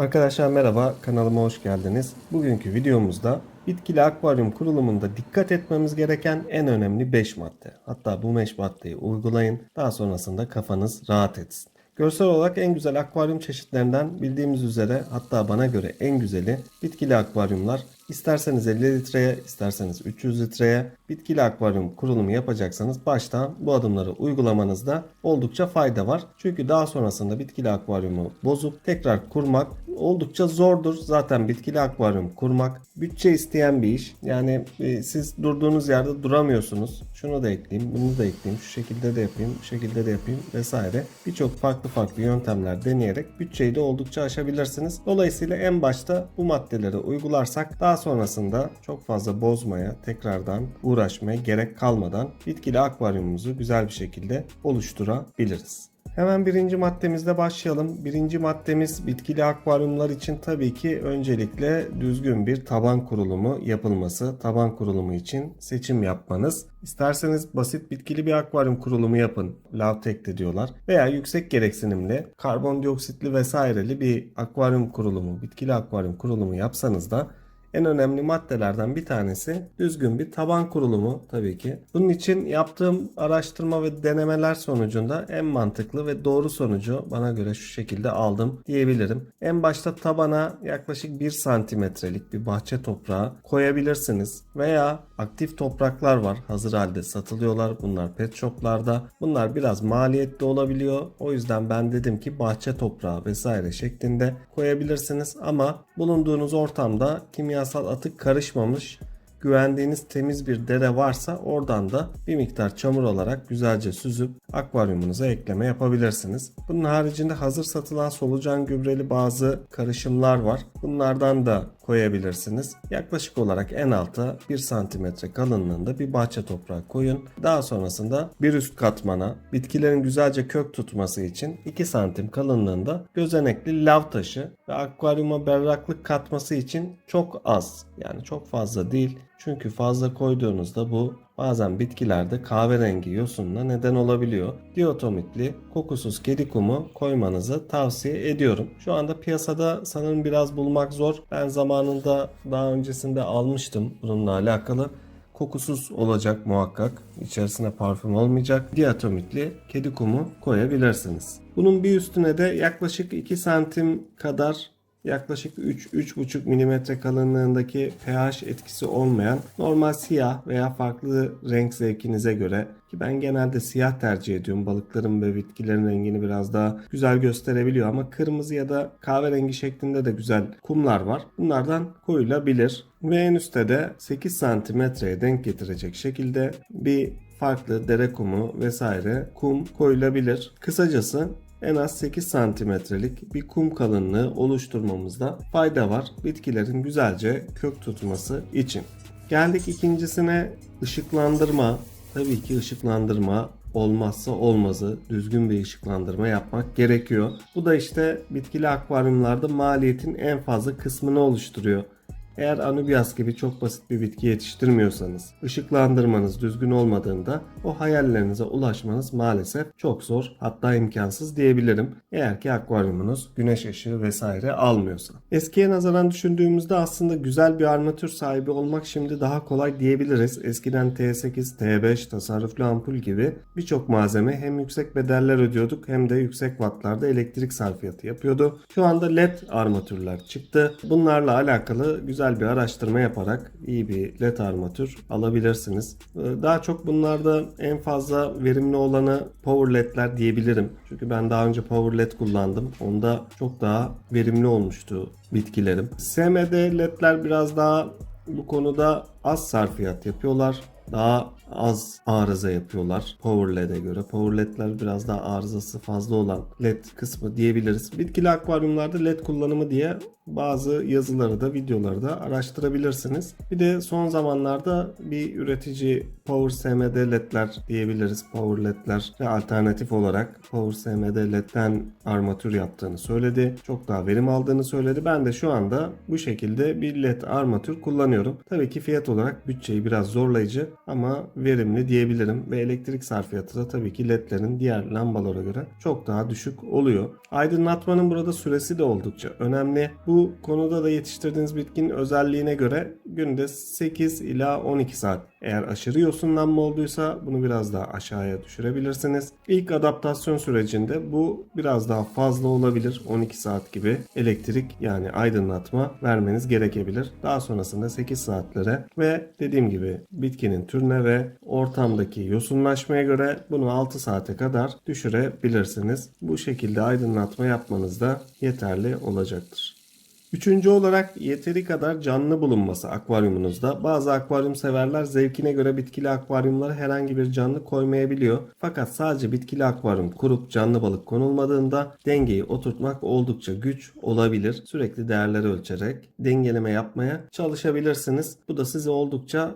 Arkadaşlar merhaba, kanalıma hoş geldiniz. Bugünkü videomuzda bitkili akvaryum kurulumunda dikkat etmemiz gereken en önemli 5 madde. Hatta bu 5 maddeyi uygulayın, daha sonrasında kafanız rahat etsin. Görsel olarak en güzel akvaryum çeşitlerinden bildiğimiz üzere, hatta bana göre en güzeli bitkili akvaryumlar. İsterseniz 50 litreye, isterseniz 300 litreye bitkili akvaryum kurulumu yapacaksanız baştan bu adımları uygulamanızda oldukça fayda var. Çünkü daha sonrasında bitkili akvaryumu bozup tekrar kurmak oldukça zordur. Zaten bitkili akvaryum kurmak bütçe isteyen bir iş. Yani siz durduğunuz yerde duramıyorsunuz. Şunu da ekleyeyim, bunu da ekleyeyim, şu şekilde de yapayım, bu şekilde de yapayım vesaire. Birçok farklı yöntemler deneyerek bütçeyi de oldukça aşabilirsiniz. Dolayısıyla en başta bu maddeleri uygularsak daha sonrasında çok fazla bozmaya, tekrardan uğraşmaya gerek kalmadan bitkili akvaryumumuzu güzel bir şekilde oluşturabiliriz. Hemen birinci maddemizle başlayalım. Birinci maddemiz bitkili akvaryumlar için tabii ki öncelikle düzgün bir taban kurulumu yapılması. Taban kurulumu için seçim yapmanız. İsterseniz basit bitkili bir akvaryum kurulumu yapın. Lavtek'te diyorlar. Veya yüksek gereksinimli, karbondioksitli vesaireli bir akvaryum kurulumu, bitkili akvaryum kurulumu yapsanız da en önemli maddelerden bir tanesi düzgün bir taban kurulumu tabii ki. Bunun için yaptığım araştırma ve denemeler sonucunda en mantıklı ve doğru sonucu bana göre şu şekilde aldım diyebilirim. En başta tabana yaklaşık 1 santimetrelik bir bahçe toprağı koyabilirsiniz. Veya aktif topraklar var, hazır halde satılıyorlar. Bunlar pet shoplarda. Bunlar biraz maliyetli olabiliyor. O yüzden ben dedim ki bahçe toprağı vesaire şeklinde koyabilirsiniz. Ama bulunduğunuz ortamda kimyasal atık karışmamış, güvendiğiniz temiz bir dere varsa oradan da bir miktar çamur olarak güzelce süzüp akvaryumunuza ekleme yapabilirsiniz. Bunun haricinde hazır satılan solucan gübreli bazı karışımlar var. Bunlardan da koyabilirsiniz. Yaklaşık olarak en alta 1 santimetre kalınlığında bir bahçe toprağı koyun. Daha sonrasında bir üst katmana bitkilerin güzelce kök tutması için 2 santim kalınlığında gözenekli lav taşı ve akvaryuma berraklık katması için çok az, yani çok fazla değil. Çünkü fazla koyduğunuzda bu bazen bitkilerde kahverengi yosunla neden olabiliyor. Diatomitli kokusuz kedi kumu koymanızı tavsiye ediyorum. Şu anda piyasada sanırım biraz bulmak zor. Ben zamanında daha öncesinde almıştım bununla alakalı. Kokusuz olacak muhakkak. İçerisine parfüm olmayacak. Diatomitli kedi kumu koyabilirsiniz. Bunun bir üstüne de yaklaşık 2 santim kadar, yaklaşık 3-3,5 mm kalınlığındaki pH etkisi olmayan normal siyah veya farklı renk zevkinize göre, ki ben genelde siyah tercih ediyorum. Balıkların ve bitkilerin rengini biraz daha güzel gösterebiliyor ama kırmızı ya da kahverengi şeklinde de güzel kumlar var. Bunlardan koyulabilir. Ve en üstte de 8 santimetreye denk getirecek şekilde bir farklı dere kumu vesaire kum koyulabilir. Kısacası en az 8 santimetrelik bir kum kalınlığı oluşturmamızda fayda var bitkilerin güzelce kök tutması için. Geldik ikincisine, ışıklandırma. Tabii ki ışıklandırma olmazsa olmazı, düzgün bir ışıklandırma yapmak gerekiyor. Bu da işte bitkili akvaryumlarda maliyetin en fazla kısmını oluşturuyor. Eğer anubias gibi çok basit bir bitki yetiştirmiyorsanız, ışıklandırmanız düzgün olmadığında o hayallerinize ulaşmanız maalesef çok zor, hatta imkansız diyebilirim. Eğer ki akvaryumunuz güneş ışığı vesaire almıyorsa. Eskiye nazaran düşündüğümüzde aslında güzel bir armatür sahibi olmak şimdi daha kolay diyebiliriz. Eskiden T8, T5, tasarruflu ampul gibi birçok malzeme hem yüksek bedeller ödüyorduk hem de yüksek wattlarda elektrik sarfiyatı yapıyordu. Şu anda LED armatürler çıktı. Bunlarla alakalı güzel bir araştırma yaparak iyi bir LED armatür alabilirsiniz. Daha çok bunlarda en fazla verimli olanı power ledler diyebilirim. Çünkü ben daha önce power led kullandım. Onda çok daha verimli olmuştu bitkilerim. SMD ledler biraz daha bu konuda az sarfiyat yapıyorlar. Daha az arıza yapıyorlar Power LED'e göre. Power LED'ler biraz daha arızası fazla olan LED kısmı diyebiliriz. Bitkili akvaryumlarda LED kullanımı diye bazı yazıları da videoları da araştırabilirsiniz. Bir de son zamanlarda bir üretici Power SMD LED'ler diyebiliriz. Power LED'ler ve alternatif olarak Power SMD LED'den armatür yaptığını söyledi. Çok daha verim aldığını söyledi. Ben de şu anda bu şekilde bir LED armatür kullanıyorum. Tabii ki fiyat olarak bütçeyi biraz zorlayıcı ama verimli diyebilirim ve elektrik sarfiyatı da tabii ki ledlerin diğer lambalara göre çok daha düşük oluyor. Aydınlatmanın burada süresi de oldukça önemli. Bu konuda da yetiştirdiğiniz bitkinin özelliğine göre günde 8 ila 12 saat. Eğer aşırı yosunlanma olduysa bunu biraz daha aşağıya düşürebilirsiniz. İlk adaptasyon sürecinde bu biraz daha fazla olabilir. 12 saat gibi elektrik yani aydınlatma vermeniz gerekebilir. Daha sonrasında 8 saatlere ve dediğim gibi bitkinin türüne ve ortamdaki yosunlaşmaya göre bunu 6 saate kadar düşürebilirsiniz. Bu şekilde aydınlatma yapmanız da yeterli olacaktır. Üçüncü olarak yeteri kadar canlı bulunması akvaryumunuzda. Bazı akvaryum severler zevkine göre bitkili akvaryumlara herhangi bir canlı koymayabiliyor. Fakat sadece bitkili akvaryum kurup canlı balık konulmadığında dengeyi oturtmak oldukça güç olabilir. Sürekli değerleri ölçerek dengeleme yapmaya çalışabilirsiniz. Bu da sizi oldukça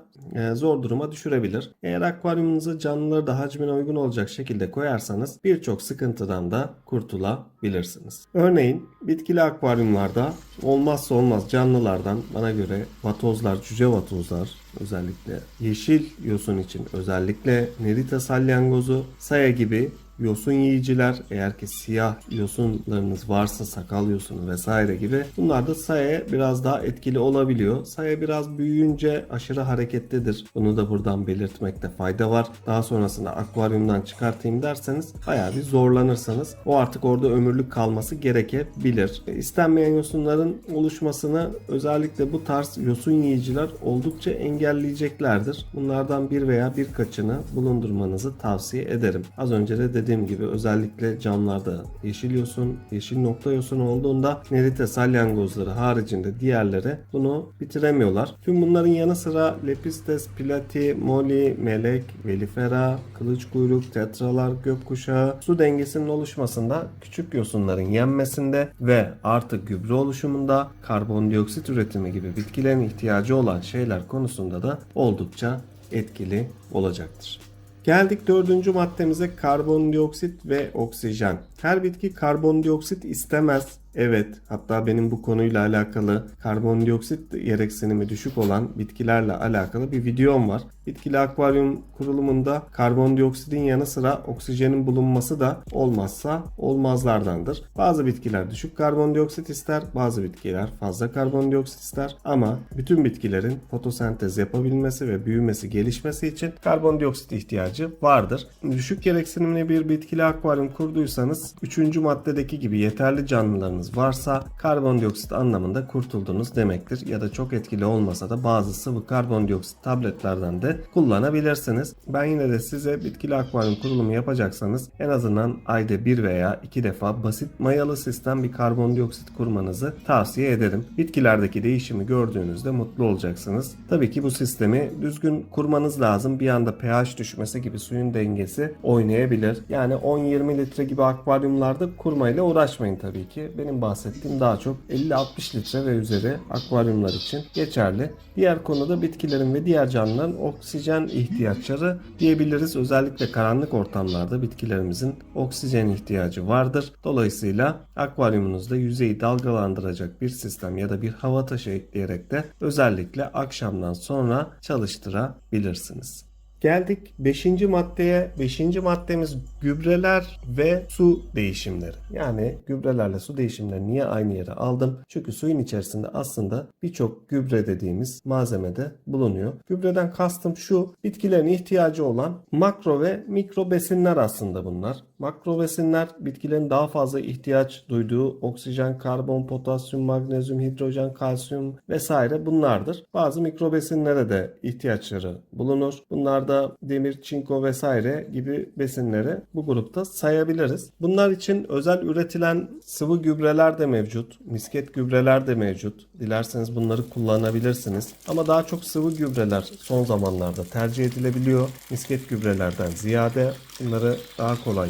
zor duruma düşürebilir. Eğer akvaryumunuza canlıları da hacmine uygun olacak şekilde koyarsanız birçok sıkıntıdan da kurtulabilirsiniz. Örneğin bitkili akvaryumlarda olmazsa olmaz canlılardan bana göre vatozlar, cüce vatozlar, özellikle yeşil yosun için özellikle nerita salyangozu, saya gibi yosun yiyiciler, eğer ki siyah yosunlarınız varsa sakal yosunu vesaire gibi, bunlar da sayaya biraz daha etkili olabiliyor. Saya biraz büyüyünce aşırı hareketlidir. Bunu da buradan belirtmekte fayda var. Daha sonrasında akvaryumdan çıkartayım derseniz bayağı bir zorlanırsanız o artık orada ömürlük kalması gerekebilir. İstenmeyen yosunların oluşmasını özellikle bu tarz yosun yiyiciler oldukça engelleyeceklerdir. Bunlardan bir veya birkaçını bulundurmanızı tavsiye ederim. Az önce de dediğim gibi özellikle camlarda yeşil yosun, yeşil nokta yosun olduğunda nerite salyangozları haricinde diğerleri bunu bitiremiyorlar. Tüm bunların yanı sıra lepistes, plati, moli, melek, velifera, kılıç kuyruk, tetralar, gökkuşağı su dengesinin oluşmasında, küçük yosunların yenmesinde ve artık gübre oluşumunda, karbondioksit üretimi gibi bitkilerin ihtiyacı olan şeyler konusunda da oldukça etkili olacaktır. Geldik dördüncü maddemize, karbondioksit ve oksijen. Her bitki karbondioksit istemez. Evet, hatta benim bu konuyla alakalı karbondioksit gereksinimi düşük olan bitkilerle alakalı bir videom var. Bitkili akvaryum kurulumunda karbondioksitin yanı sıra oksijenin bulunması da olmazsa olmazlardandır. Bazı bitkiler düşük karbondioksit ister, bazı bitkiler fazla karbondioksit ister ama bütün bitkilerin fotosentez yapabilmesi ve büyümesi, gelişmesi için karbondioksit ihtiyacı vardır. Düşük gereksinimli bir bitkili akvaryum kurduysanız 3. maddedeki gibi yeterli canlılarınız varsa karbondioksit anlamında kurtuldunuz demektir. Ya da çok etkili olmasa da bazı sıvı karbondioksit tabletlerden de kullanabilirsiniz. Ben yine de size bitkili akvaryum kurulumu yapacaksanız en azından ayda 1 veya 2 defa basit mayalı sistem bir karbondioksit kurmanızı tavsiye ederim. Bitkilerdeki değişimi gördüğünüzde mutlu olacaksınız. Tabii ki bu sistemi düzgün kurmanız lazım. Bir anda pH düşmesi gibi suyun dengesi oynayabilir. Yani 10-20 litre gibi akvaryumlarda kurmayla uğraşmayın tabii ki. Benim bahsettiğim daha çok 50-60 litre ve üzeri akvaryumlar için geçerli. Diğer konuda bitkilerin ve diğer canlıların oksijen ihtiyaçları diyebiliriz. Özellikle karanlık ortamlarda bitkilerimizin oksijen ihtiyacı vardır. Dolayısıyla akvaryumunuzda yüzeyi dalgalandıracak bir sistem ya da bir hava taşı ekleyerek de özellikle akşamdan sonra çalıştırabilirsiniz. Geldik 5. maddeye. 5. maddemiz gübreler ve su değişimleri. Yani gübrelerle su değişimleri niye aynı yere aldım? Çünkü suyun içerisinde aslında birçok gübre dediğimiz malzeme de bulunuyor. Gübreden kastım şu: bitkilerin ihtiyacı olan makro ve mikro besinler aslında bunlar. Makro besinler bitkilerin daha fazla ihtiyaç duyduğu oksijen, karbon, potasyum, magnezyum, hidrojen, kalsiyum vesaire bunlardır. Bazı mikro besinlere de ihtiyaçları bulunur. Bunlarda demir, çinko vesaire gibi besinleri bu grupta sayabiliriz. Bunlar için özel üretilen sıvı gübreler de mevcut. Misket gübreler de mevcut. Dilerseniz bunları kullanabilirsiniz. Ama daha çok sıvı gübreler son zamanlarda tercih edilebiliyor. Misket gübrelerden ziyade bunları daha kolay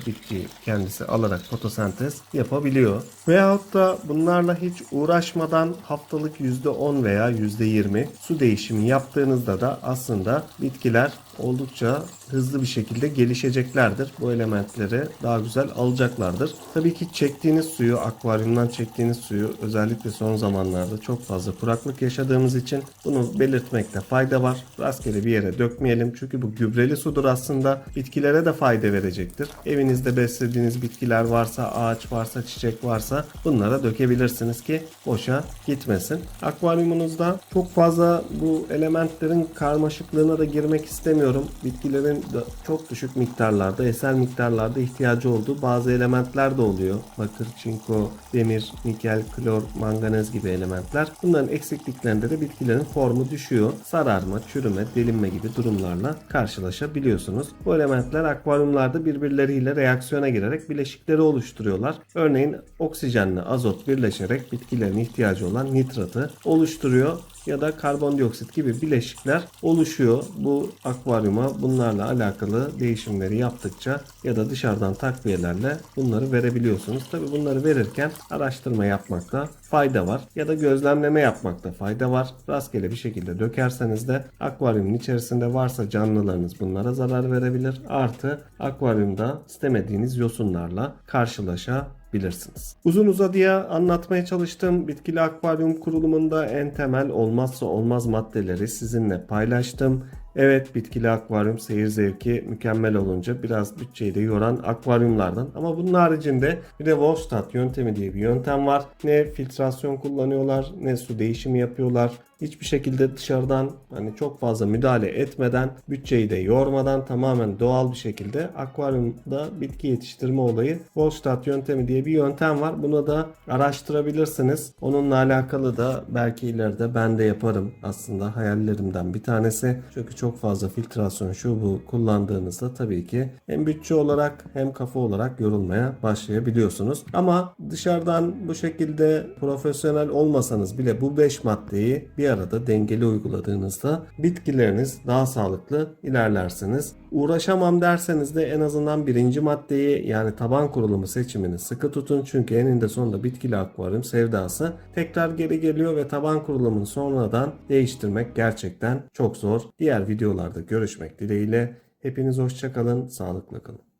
bitki kendisi alarak fotosentez yapabiliyor. Veyahut da bunlarla hiç uğraşmadan haftalık %10 veya %20 su değişimi yaptığınızda da aslında bitkiler oldukça hızlı bir şekilde gelişeceklerdir. Bu elementleri daha güzel alacaklardır. Tabii ki çektiğiniz suyu, akvaryumdan çektiğiniz suyu özellikle son zamanlarda çok fazla kuraklık yaşadığımız için bunu belirtmekte fayda var. Rastgele bir yere dökmeyelim. Çünkü bu gübreli sudur aslında. Bitkilere de fayda verecektir. Evinizde beslediğiniz bitkiler varsa, ağaç varsa, çiçek varsa bunlara dökebilirsiniz ki boşa gitmesin. Akvaryumunuzda çok fazla bu elementlerin karmaşıklığına da girmek istemiyorum. Bitkilerin çok düşük miktarlarda, eser miktarlarda ihtiyacı olduğu bazı elementler de oluyor. Bakır, çinko, demir, nikel, klor, manganez gibi elementler. Bunların eksikliklerinde de bitkilerin formu düşüyor. Sararma, çürüme, delinme gibi durumlarla karşılaşabiliyorsunuz. Bu elementler akvaryumlarda birbirleriyle reaksiyona girerek bileşikleri oluşturuyorlar. Örneğin oksijenle azot birleşerek bitkilerin ihtiyacı olan nitratı oluşturuyor ya da karbondioksit gibi bileşikler oluşuyor. Bu akvaryuma bunlarla alakalı değişimleri yaptıkça ya da dışarıdan takviyelerle bunları verebiliyorsunuz. Tabi bunları verirken araştırma yapmakta fayda var ya da gözlemleme yapmakta fayda var. Rastgele bir şekilde dökerseniz de akvaryumun içerisinde varsa canlılarınız bunlara zarar verebilir. Artı akvaryumda istemediğiniz yosunlarla karşılaşabilirsiniz. Uzun uzadıya anlatmaya çalıştığım bitkili akvaryum kurulumunda en temel olmazsa olmaz maddeleri sizinle paylaştım. Evet, bitkili akvaryum seyir zevki mükemmel olunca biraz bütçeyi de yoran akvaryumlardan. Ama bunun haricinde bir de Volstadt yöntemi diye bir yöntem var. Ne filtrasyon kullanıyorlar, ne su değişimi yapıyorlar. Hiçbir şekilde dışarıdan çok fazla müdahale etmeden, bütçeyi de yormadan tamamen doğal bir şekilde akvaryumda bitki yetiştirme olayı Volstadt yöntemi diye bir yöntem var. Bunu da araştırabilirsiniz. Onunla alakalı da belki ileride ben de yaparım. Aslında hayallerimden bir tanesi. Çünkü çok fazla filtrasyon şu bu kullandığınızda tabii ki hem bütçe olarak hem kafa olarak yorulmaya başlayabiliyorsunuz. Ama dışarıdan bu şekilde profesyonel olmasanız bile bu 5 maddeyi bir arada dengeli uyguladığınızda bitkileriniz daha sağlıklı ilerlersiniz. Uğraşamam derseniz de en azından birinci maddeyi yani taban kurulumu seçimini sıkı tutun. Çünkü eninde sonunda bitkili akvaryum sevdası tekrar geri geliyor ve taban kurulumunu sonradan değiştirmek gerçekten çok zor. Diğer videolarda görüşmek dileğiyle. Hepiniz hoşça kalın, sağlıkla kalın.